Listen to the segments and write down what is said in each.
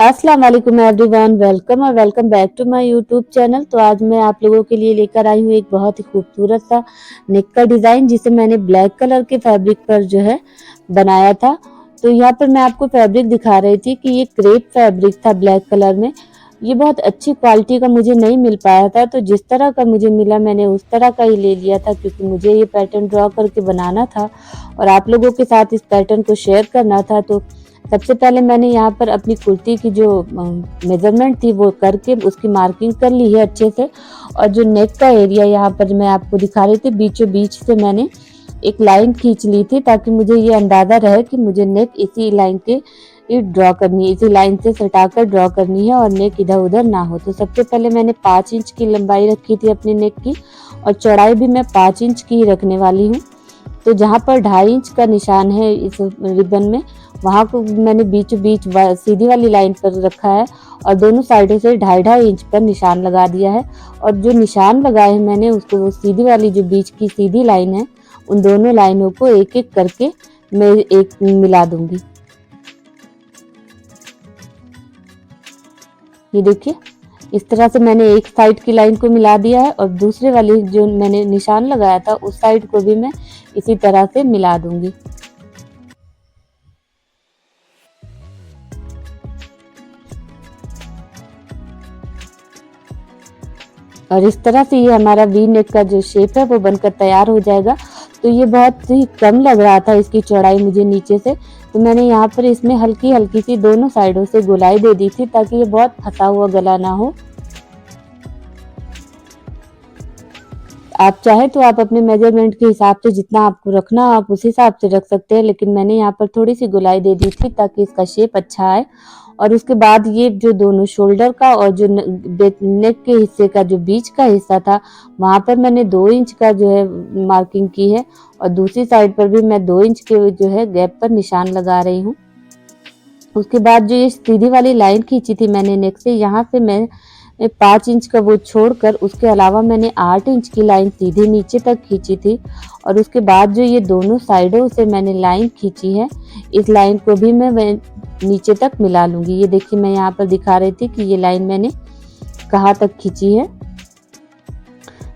अस्सलाम वालेकुम everyone, welcome back to my YouTube channel. तो आज मैं आप लोगों के लिए लेकर आई हूँ एक बहुत ही खूबसूरत सा नेक का डिज़ाइन, जिसे मैंने ब्लैक कलर के फैब्रिक पर जो है बनाया था। तो यहाँ पर मैं आपको फैब्रिक दिखा रही थी कि ये क्रेप फैब्रिक था ब्लैक कलर में। ये बहुत अच्छी क्वालिटी का मुझे नहीं मिल पाया था, तो जिस तरह का मुझे मिला मैंने उस तरह का ही ले लिया था, क्योंकि मुझे ये पैटर्न ड्रॉ करके बनाना था और आप लोगों के साथ इस पैटर्न को शेयर करना था। तो सबसे पहले मैंने यहाँ पर अपनी कुर्ती की जो मेजरमेंट थी वो करके उसकी मार्किंग कर ली है अच्छे से। और जो नेक का एरिया यहाँ पर मैं आपको दिखा रही थी, बीचों बीच से मैंने एक लाइन खींच ली थी, ताकि मुझे ये अंदाजा रहे कि मुझे नेक इसी लाइन के ड्रॉ करनी है, इसी लाइन से सटाकर ड्रॉ करनी है और नेक इधर उधर ना हो। तो सबसे पहले मैंने 5 इंच की लंबाई रखी थी अपनी नेक की, और चौड़ाई भी मैं 5 इंच की ही रखने वाली हूँ। तो जहाँ पर 2.5 इंच का निशान है इस रिबन में, वहाँ को मैंने बीचों बीच सीधी वाली लाइन पर रखा है और दोनों साइडों से 2.5 इंच पर निशान लगा दिया है। और जो निशान लगाए हैं मैंने, उसको वो सीधी वाली जो बीच की सीधी लाइन है, उन दोनों लाइनों को एक एक करके मैं एक मिला दूंगी। ये देखिए, इस तरह से मैंने एक साइड की लाइन को मिला दिया है और दूसरे वाली जो मैंने निशान लगाया था उस साइड को भी मैं इसी तरह से मिला दूंगी। और इस तरह से ये हमारा वी नेक का जो शेप है वो बनकर तैयार हो जाएगा। तो ये बहुत ही कम लग रहा था इसकी चौड़ाई मुझे नीचे से, तो मैंने यहाँ पर इसमें हल्की हल्की सी दोनों साइडों से गोलाई दे दी थी, ताकि ये बहुत फंसा हुआ गला ना हो। आप चाहे तो आप अपने मेजरमेंट के हिसाब से जितना आपको रखना आप उस हिसाब से रख सकते हैं, लेकिन मैंने यहाँ पर थोड़ी सी गोलाई दे दी थी ताकि इसका शेप अच्छा आए। और उसके बाद ये जो दोनों शोल्डर का और जो नेक के हिस्से का जो बीच का हिस्सा था, वहाँ पर मैंने 2 इंच का जो है मार्किंग की है, और दूसरी साइड पर भी मैं 2 इंच के जो है गैप पर निशान लगा रही हूँ। उसके बाद जो ये सीधी वाली लाइन खींची थी मैंने नेक से, यहाँ से मैं 5 इंच का वो छोड़कर उसके अलावा मैंने 8 इंच की लाइन सीधे नीचे तक खींची थी। और उसके बाद जो ये दोनों साइडों से मैंने लाइन खींची है, इस लाइन को भी मैं नीचे तक मिला लूंगी। ये देखिए, मैं यहाँ पर दिखा रही थी कि ये लाइन मैंने कहाँ तक खींची है।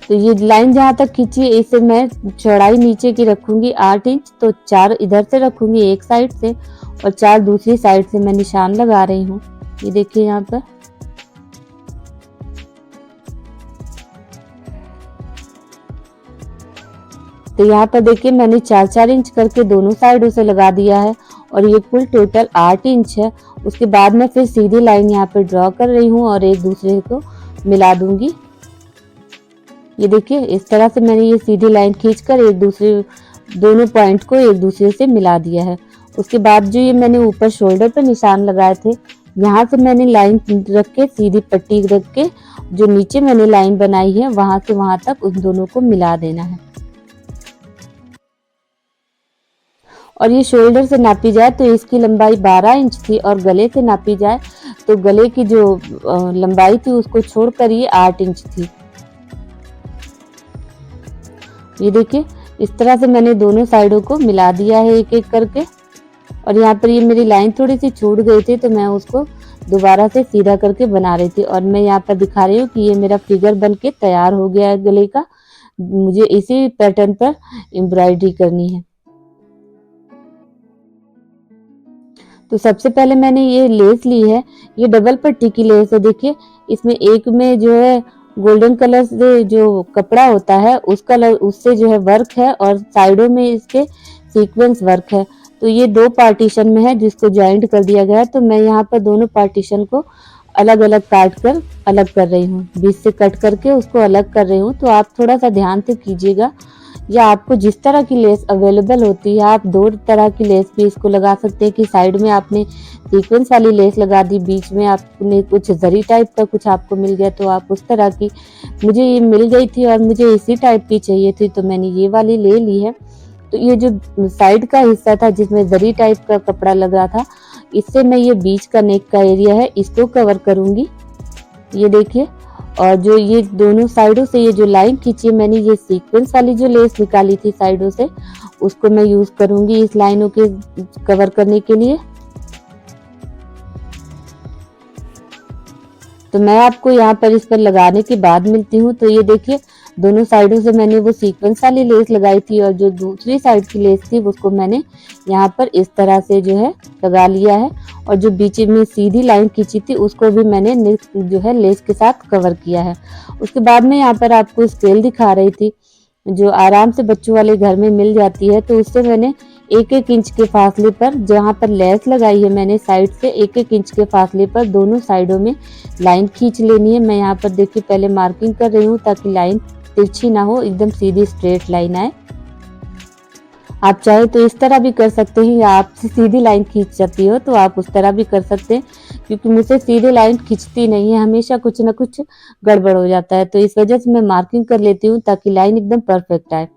तो ये लाइन जहाँ तक खींची है, इसे मैं चौड़ाई नीचे की रखूंगी 8 इंच, तो 4 इधर से रखूंगी एक साइड से और 4 दूसरी साइड से मैं निशान लगा रही हूँ। ये देखिए यहाँ पर। तो यहाँ पर देखिए, मैंने 4-4 इंच करके दोनों साइडों से लगा दिया है और ये कुल टोटल 8 इंच है। उसके बाद मैं फिर सीधी लाइन यहाँ पर ड्रॉ कर रही हूँ और एक दूसरे को मिला दूंगी। ये देखिए, इस तरह से मैंने ये सीधी लाइन खींचकर एक दूसरे दोनों पॉइंट को एक दूसरे से मिला दिया है। उसके बाद जो ये मैंने ऊपर शोल्डर पर निशान लगाए थे, यहाँ से मैंने लाइन रख के सीधी पट्टी रख के जो नीचे मैंने लाइन बनाई है, वहां से वहां तक उन दोनों को मिला देना है। और ये शोल्डर से नापी जाए तो इसकी लंबाई 12 इंच थी, और गले से नापी जाए तो गले की जो लंबाई थी उसको छोड़कर ये 8 इंच थी। ये देखिए, इस तरह से मैंने दोनों साइडों को मिला दिया है एक एक करके। और यहाँ पर ये मेरी लाइन थोड़ी सी छूट गई थी, तो मैं उसको दोबारा से सीधा करके बना रही थी। और मैं यहाँ पर दिखा रही हूँ कि ये मेरा फिगर बन के तैयार हो गया है गले का। मुझे इसी पैटर्न पर एम्ब्रॉयडरी करनी है। तो सबसे पहले मैंने ये लेस ली है, ये डबल पट्टी की लेस है। देखिए, इसमें एक में जो है गोल्डन कलर से जो कपड़ा होता है उस कलर उससे जो है वर्क है, और साइडों में इसके सीक्वेंस वर्क है। तो ये 2 पार्टीशन में है जिसको ज्वाइंट कर दिया गया है। तो मैं यहाँ पर दोनों पार्टीशन को अलग अलग काट कर अलग कर रही हूँ, बीच से कट करके उसको अलग कर रही हूँ। तो आप थोड़ा सा ध्यान से कीजिएगा, या आपको जिस तरह की लेस अवेलेबल होती है, आप 2 तरह की लेस भी इसको लगा सकते हैं कि साइड में आपने सीक्वेंस वाली लेस लगा दी, बीच में आपने कुछ जरी टाइप का कुछ आपको मिल गया तो आप उस तरह की। मुझे ये मिल गई थी और मुझे इसी टाइप की चाहिए थी, तो मैंने ये वाली ले ली है। तो ये जो साइड का हिस्सा था जिसमें जरी टाइप का कपड़ा लगा था, इससे मैं ये बीच का नेक का एरिया है इसको कवर करूंगी। ये देखिए, और जो ये दोनों साइडों से ये जो लाइन खींची है मैंने, ये सीक्वेंस वाली जो लेस निकाली थी साइडों से, उसको मैं यूज करूंगी इस लाइनों के कवर करने के लिए। तो मैं आपको यहाँ पर इस पर लगाने के बाद मिलती हूँ। तो ये देखिए दोनों साइडों से मैंने वो सीक्वेंस वाली लेस लगाई थी और जो दूसरी साइड की लेस थी उसको मैंने यहाँ पर इस तरह से जो है लगा लिया है, और जो बीच में सीधी लाइन खींची थी उसको भी मैंने जो है लेस के साथ कवर किया है। उसके बाद में यहाँ पर आपको स्केल दिखा रही थी जो आराम से बच्चों वाले घर में मिल जाती है। तो उससे मैंने 1-1 इंच के फासले पर जहाँ पर लेस लगाई है मैंने साइड से 1-1 इंच के फासले पर दोनों साइडों में लाइन खींच लेनी है। मैं यहाँ पर देखिए पहले मार्किंग कर रही हूँ ताकि लाइन तिरछी ना हो, एकदम सीधी स्ट्रेट लाइन आए। आप चाहे तो इस तरह भी कर सकते हैं, या आपसे सीधी लाइन खींच जाती हो तो आप उस तरह भी कर सकते हैं, क्योंकि मुझसे सीधी लाइन खींचती नहीं है, हमेशा कुछ ना कुछ गड़बड़ हो जाता है। तो इस वजह से मैं मार्किंग कर लेती हूँ ताकि लाइन एकदम परफेक्ट आए।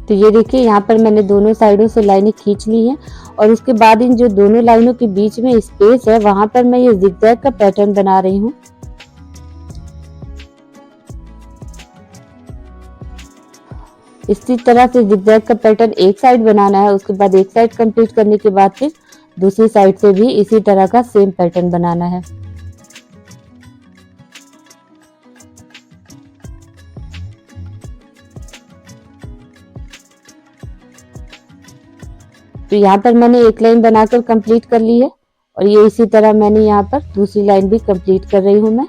तो ये देखिए यहाँ पर मैंने दोनों साइडों से लाइनें खींच ली हैं, और उसके बाद इन जो दोनों लाइनों के बीच में स्पेस है वहां पर मैं ये जिगजैग का पैटर्न बना रही हूँ। इसी तरह से जिगजैग का पैटर्न एक साइड बनाना है, उसके बाद एक साइड कंप्लीट करने के बाद फिर दूसरी साइड से भी इसी तरह का सेम पैटर्न बनाना है। तो यहाँ पर मैंने एक लाइन बनाकर कंप्लीट कर ली है, और ये इसी तरह मैंने यहाँ पर दूसरी लाइन भी कंप्लीट कर रही हूँ मैं।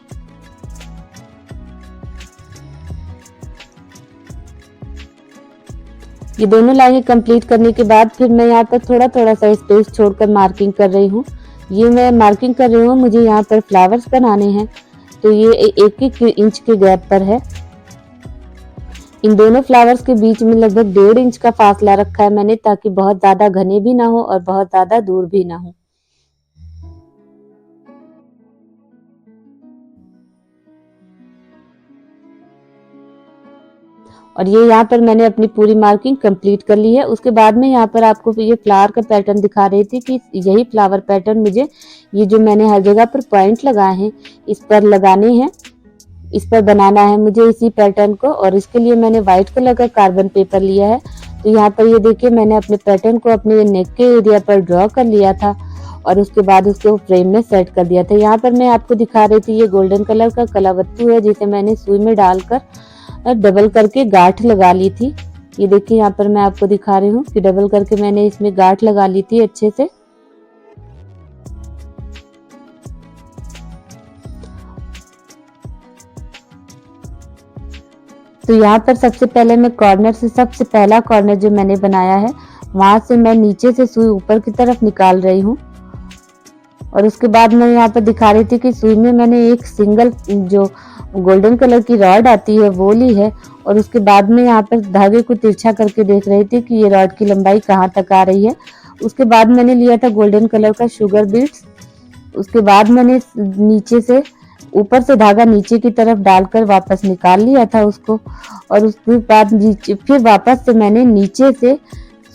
ये दोनों लाइनें कंप्लीट करने के बाद फिर मैं यहाँ पर थोड़ा थोड़ा सा स्पेस छोड़कर मार्किंग कर रही हूँ। ये मैं मार्किंग कर रही हूँ, मुझे यहाँ पर फ्लावर्स बनाने हैं, तो ये 1-1 इंच के गैप पर है। इन दोनों फ्लावर्स के बीच में लगभग 1.5 इंच का फासला रखा है मैंने, ताकि बहुत ज्यादा घने भी ना हो और बहुत ज्यादा दूर भी ना हो। और ये यहाँ पर मैंने अपनी पूरी मार्किंग कंप्लीट कर ली है। उसके बाद में यहाँ पर आपको ये फ्लावर का पैटर्न दिखा रही थी कि यही फ्लावर पैटर्न मुझे, ये जो मैंने हर जगह पर पॉइंट लगाए हैं इस पर लगाने हैं, इस पर बनाना है मुझे इसी पैटर्न को। और इसके लिए मैंने व्हाइट कलर का कार्बन पेपर लिया है। तो यहाँ पर ये देखिए मैंने अपने पैटर्न को अपने नेक के एरिया पर ड्रॉ कर लिया था, और उसके बाद उसको फ्रेम में सेट कर दिया था। यहाँ पर मैं आपको दिखा रही थी ये गोल्डन कलर का कलावत्तू है, जिसे मैंने सुई में डालकर डबल करके गांठ लगा ली थी। ये देखिए यहाँ पर मैं आपको दिखा रही हूँ कि डबल करके मैंने इसमें गांठ लगा ली थी अच्छे से। तो यहाँ पर सबसे पहले मैं कॉर्नर से, सबसे पहला कॉर्नर जो मैंने बनाया है वहां से मैं नीचे से सुई ऊपर की तरफ निकाल रही हूँ, और उसके बाद मैं यहाँ पर दिखा रही थी कि सुई में मैंने एक सिंगल जो गोल्डन कलर की रॉड आती है वो ली है, और उसके बाद में यहाँ पर धागे को तिरछा करके देख रही थी कि ये रॉड की लंबाई कहाँ तक आ रही है। उसके बाद मैंने लिया था गोल्डन कलर का शुगर बीड्स। उसके बाद मैंने नीचे से, ऊपर से धागा नीचे की तरफ डालकर वापस निकाल लिया था उसको, और उसके बाद फिर वापस से मैंने नीचे से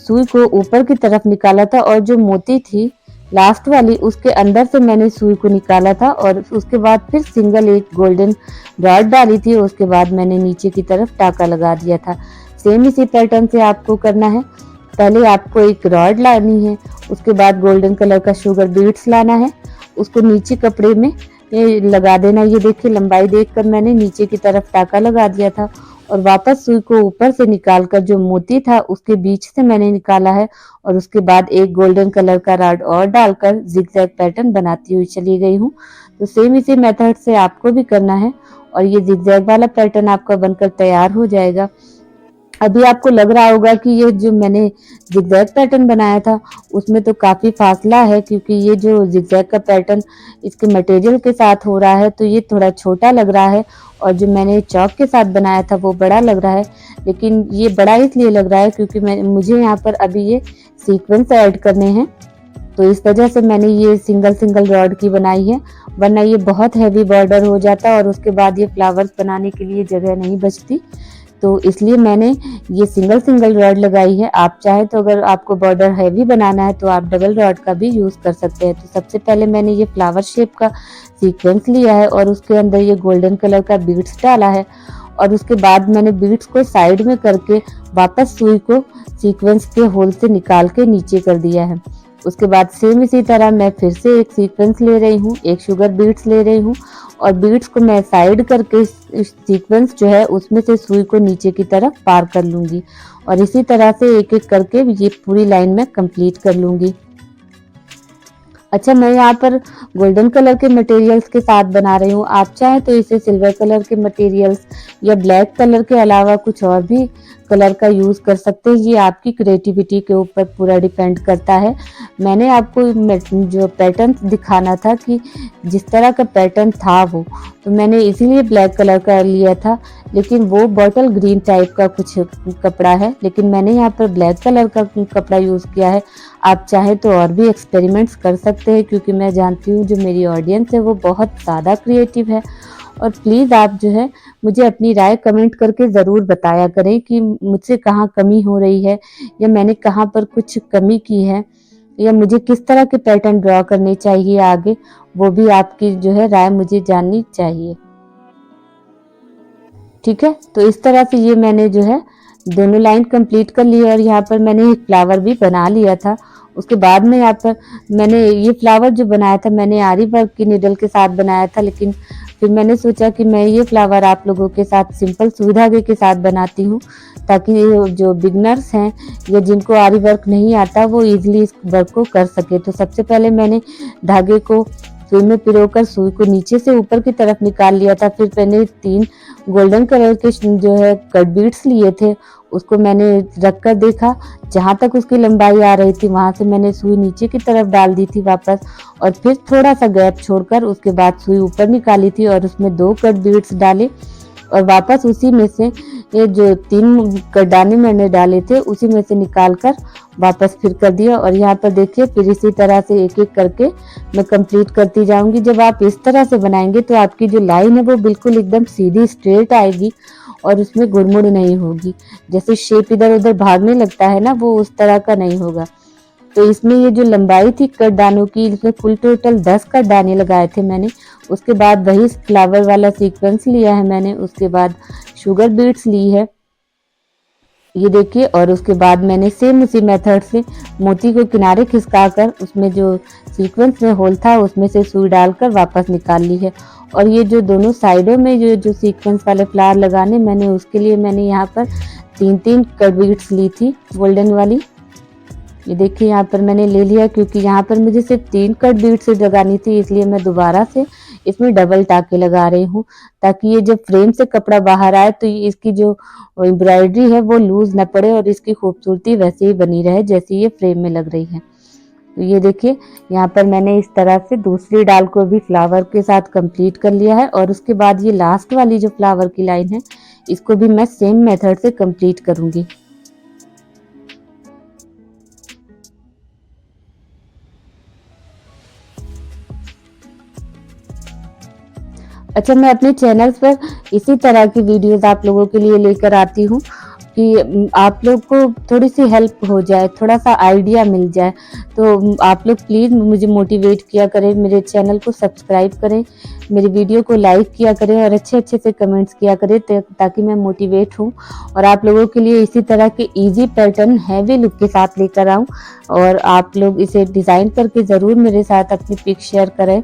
सुई को ऊपर की तरफ निकाला था, और जो मोती थी लास्ट वाली उसके अंदर से मैंने सुई को निकाला था, और उसके बाद फिर सिंगल एक गोल्डन रॉड डाली थी। उसके बाद मैंने नीचे की तरफ टाका लगा दिया था। सेम इसी पैटर्न से आपको करना है। पहले आपको एक रॉड लानी है, उसके बाद गोल्डन कलर का शुगर बीड्स लाना है, उसको नीचे कपड़े में ये लगा देना। ये देखिए लंबाई देखकर मैंने नीचे की तरफ टाका लगा दिया था, और वापस सुई को ऊपर से निकालकर जो मोती था उसके बीच से मैंने निकाला है, और उसके बाद एक गोल्डन कलर का रॉड और डालकर जिगजैग पैटर्न बनाती हुई चली गई हूँ। तो सेम इसी मेथड से आपको भी करना है, और ये जिगजैग वाला पैटर्न आपका बनकर तैयार हो जाएगा। अभी आपको लग रहा होगा कि ये जो मैंने जिगजैग पैटर्न बनाया था उसमें तो काफी फासला है, क्योंकि ये जो जिगजैग का पैटर्न इसके मटेरियल के साथ हो रहा है तो ये थोड़ा छोटा लग रहा है, और जो मैंने चौक के साथ बनाया था वो बड़ा लग रहा है। लेकिन ये बड़ा इसलिए लग रहा है क्योंकि मुझे यहाँ पर अभी ये सीक्वेंस ऐड करने हैं, तो इस वजह से मैंने ये सिंगल सिंगल रॉड की बनाई है, वरना ये बहुत हैवी बॉर्डर हो जाता और उसके बाद ये फ्लावर्स बनाने के लिए जगह नहीं बचती। तो इसलिए मैंने ये सिंगल सिंगल रॉड लगाई है। आप चाहे तो अगर आपको बॉर्डर हैवी बनाना है तो आप डबल रॉड का भी यूज कर सकते हैं। तो सबसे पहले मैंने ये फ्लावर शेप का सीक्वेंस लिया है और उसके अंदर ये गोल्डन कलर का बीड्स डाला है, और उसके बाद मैंने बीड्स को साइड में करके वापस सुई को सीक्वेंस के होल से निकाल के नीचे कर दिया है। उसके बाद सेम इसी तरह मैं फिर से एक सीक्वेंस ले रही हूँ, एक शुगर बीड्स ले रही हूँ और बीड्स को मैं साइड करके इस सीक्वेंस जो है उसमें से सुई को नीचे की तरफ पार कर लूंगी और इसी तरह से एक एक करके ये पूरी लाइन में कंप्लीट कर लूंगी। अच्छा, मैं यहाँ पर गोल्डन कलर के मटेरियल्स के साथ बना रही हूँ। आप चाहें तो इसे सिल्वर कलर के मटेरियल्स या ब्लैक कलर के अलावा कुछ और भी कलर का यूज़ कर सकते हैं। ये आपकी क्रिएटिविटी के ऊपर पूरा डिपेंड करता है। मैंने आपको जो पैटर्न दिखाना था कि जिस तरह का पैटर्न था वो, तो मैंने इसीलिए ब्लैक कलर का लिया था, लेकिन वो बॉटल ग्रीन टाइप का कुछ कपड़ा है, लेकिन मैंने यहाँ पर ब्लैक कलर का कपड़ा यूज़ किया है। आप चाहे तो और भी एक्सपेरिमेंट्स कर सकते हैं, क्योंकि मैं जानती हूँ जो मेरी ऑडियंस है वो बहुत ज़्यादा क्रिएटिव है। और प्लीज़ आप जो है मुझे अपनी राय कमेंट करके ज़रूर बताया करें कि मुझसे कहाँ कमी हो रही है या मैंने कहाँ पर कुछ कमी की है या मुझे किस तरह के पैटर्न ड्रॉ करने चाहिए आगे, वो भी आपकी जो है राय मुझे जाननी चाहिए। ठीक है, तो इस तरह से ये मैंने जो है दोनों लाइन कंप्लीट कर ली और यहाँ पर मैंने एक फ्लावर भी बना लिया था। उसके बाद में यहाँ पर मैंने ये फ्लावर जो बनाया था मैंने आरी वर्क की निडल के साथ बनाया था, लेकिन फिर मैंने सोचा कि मैं ये फ्लावर आप लोगों के साथ सिंपल सुई धागे के साथ बनाती हूँ, ताकि जो बिगनर्स हैं या जिनको आरी वर्क नहीं आता वो इजीली इस वर्क को कर सके। तो सबसे पहले मैंने धागे को सुई में पिरोकर सुई को नीचे से ऊपर की तरफ निकाल लिया था। फिर मैंने 3 गोल्डन कलर के जो है कट बीड्स लिए थे, उसको मैंने रख कर देखा, जहाँ तक उसकी लंबाई आ रही थी वहां से मैंने सुई नीचे की तरफ डाल दी थी वापस, और फिर थोड़ा सा गैप छोड़कर उसके बाद सुई ऊपर निकाली थी और उसमें 2 कट बीड्स डाले और वापस उसी में से ये जो 3 कटदाने मैंने डाले थे उसी में से निकाल कर वापस फिर कर दिया। और यहाँ पर देखिए फिर इसी तरह से एक एक करके मैं कंप्लीट करती जाऊंगी। जब आप इस तरह से बनाएंगे तो आपकी जो लाइन है वो बिल्कुल एकदम सीधी स्ट्रेट आएगी और उसमें गुड़मुड़ नहीं होगी। जैसे शेप इधर उधर भागने लगता है ना, वो उस तरह का नहीं होगा। तो इसमें ये जो लंबाई थी कटदानों की, इसमें कुल टोटल 10 कटदाने लगाए थे मैंने। उसके बाद वही फ्लावर वाला सीक्वेंस लिया है मैंने, उसके बाद शुगर बीड्स ली है ये देखिए, और उसके बाद मैंने सेम उसी मेथड से मोती को किनारे खिसका कर उसमें जो सीक्वेंस में होल था उसमें से सुई डालकर वापस निकाल ली है। और ये जो दोनों साइडों में जो सीक्वेंस वाले फ्लावर लगाने मैंने उसके लिए मैंने यहाँ पर 3-3 कट बीड्स ली थी गोल्डन वाली। ये देखिए यहाँ पर मैंने ले लिया, क्योंकि यहाँ पर मुझे सिर्फ 3 कट बीड्स लगानी थी, इसलिए मैं दोबारा से इसमें डबल टाके लगा रही हूँ, ताकि ये जब फ्रेम से कपड़ा बाहर आए तो इसकी जो एम्ब्रॉयडरी है वो लूज न पड़े और इसकी खूबसूरती वैसे ही बनी रहे जैसी ये फ्रेम में लग रही है। तो ये देखिए यहाँ पर मैंने इस तरह से दूसरी डाल को भी फ्लावर के साथ कंप्लीट कर लिया है। और उसके बाद ये लास्ट वाली जो फ्लावर की लाइन है इसको भी मैं सेम मेथड से कंप्लीट करूंगी। अच्छा, मैं अपने चैनल्स पर इसी तरह की वीडियोस आप लोगों के लिए लेकर आती हूँ कि आप लोग को थोड़ी सी हेल्प हो जाए, थोड़ा सा आइडिया मिल जाए। तो आप लोग प्लीज़ मुझे मोटिवेट किया करें, मेरे चैनल को सब्सक्राइब करें, मेरी वीडियो को लाइक किया करें और अच्छे अच्छे से कमेंट्स किया करें, ताकि मैं मोटिवेट हूँ और आप लोगों के लिए इसी तरह के इजी पैटर्न हैवी लुक के साथ लेकर आऊँ। और आप लोग इसे डिज़ाइन करके ज़रूर मेरे साथ अपनी पिक शेयर करें।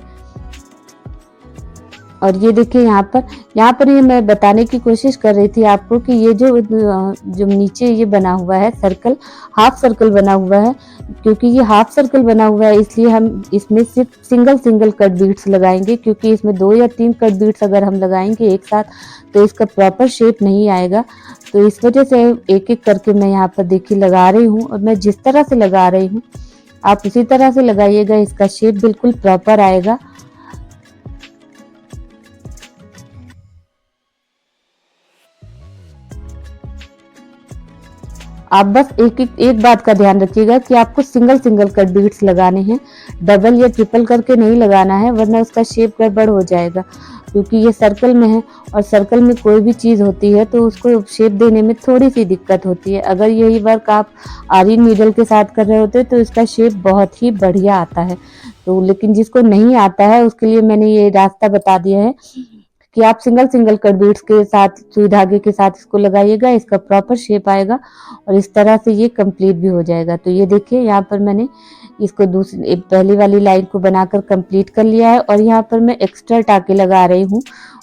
और ये देखिए यहाँ पर ये मैं बताने की कोशिश कर रही थी आपको कि ये जो नीचे ये बना हुआ है सर्कल, हाफ सर्कल बना हुआ है, क्योंकि ये हाफ सर्कल बना हुआ है इसलिए हम इसमें सिर्फ सिंगल कट बीट्स लगाएंगे, क्योंकि इसमें 2 या 3 कट बीट्स अगर हम लगाएंगे एक साथ तो इसका प्रॉपर शेप नहीं आएगा। तो इस वजह से एक एक करके मैं यहाँ पर देखिए लगा रही हूँ, और मैं जिस तरह से लगा रही हूँ आप उसी तरह से लगाइएगा, इसका शेप बिल्कुल प्रॉपर आएगा। आप बस एक बात का ध्यान रखिएगा कि आपको सिंगल कट बीट्स लगाने हैं, डबल या ट्रिपल करके नहीं लगाना है, वरना उसका शेप गड़बड़ हो जाएगा। क्योंकि ये सर्कल में है और सर्कल में कोई भी चीज़ होती है तो उसको शेप देने में थोड़ी सी दिक्कत होती है। अगर यही वर्क आप आरी नीडल के साथ कर रहे होते तो इसका शेप बहुत ही बढ़िया आता है। तो लेकिन जिसको नहीं आता है उसके लिए मैंने ये रास्ता बता दिया है कि आप सिंगल सिंगल कट बीड्स के साथ सुई धागे के साथ इसको लगाइएगा, इसका प्रॉपर शेप आएगा और इस तरह से ये कंप्लीट भी हो जाएगा। तो ये देखिए यहाँ पर मैंने इसको दूसरी पहली वाली लाइन को बनाकर कंप्लीट कर लिया है और यहाँ पर मैं एक्स्ट्रा टाके लगा रही हूँ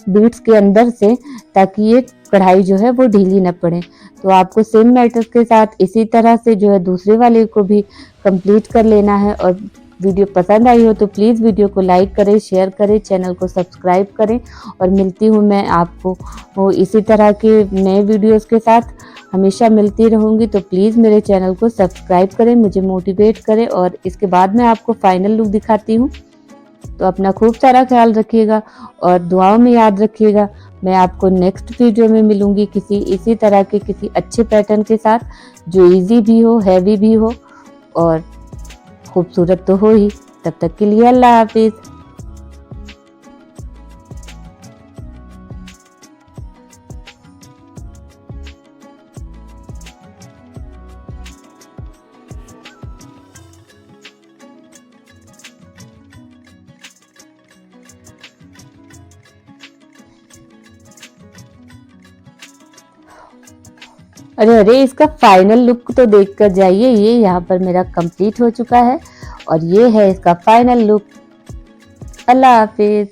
बीड्स के अंदर से, ताकि ये कढ़ाई जो है वो ढीली न पड़े। तो आपको सेम मेथड के साथ इसी तरह से जो है दूसरे वाले को भी कंप्लीट कर लेना है। और वीडियो पसंद आई हो तो प्लीज़ वीडियो को लाइक करें, शेयर करें, चैनल को सब्सक्राइब करें और मिलती हूँ मैं आपको इसी तरह के नए वीडियोस के साथ, हमेशा मिलती रहूँगी। तो प्लीज़ मेरे चैनल को सब्सक्राइब करें, मुझे मोटिवेट करें और इसके बाद मैं आपको फाइनल लुक दिखाती हूँ। तो अपना खूब सारा ख्याल रखिएगा और दुआओं में याद रखिएगा। मैं आपको नेक्स्ट वीडियो में मिलूंगी किसी इसी तरह के किसी अच्छे पैटर्न के साथ, जो इजी भी हो, हैवी भी हो और खूबसूरत तो हो ही। तब तक के लिए अल्लाह हाफिज। अरे अरे, इसका फाइनल लुक तो देख कर जाइए। ये यहाँ पर मेरा कंप्लीट हो चुका है और ये है इसका फाइनल लुक। अल्लाह हाफिज।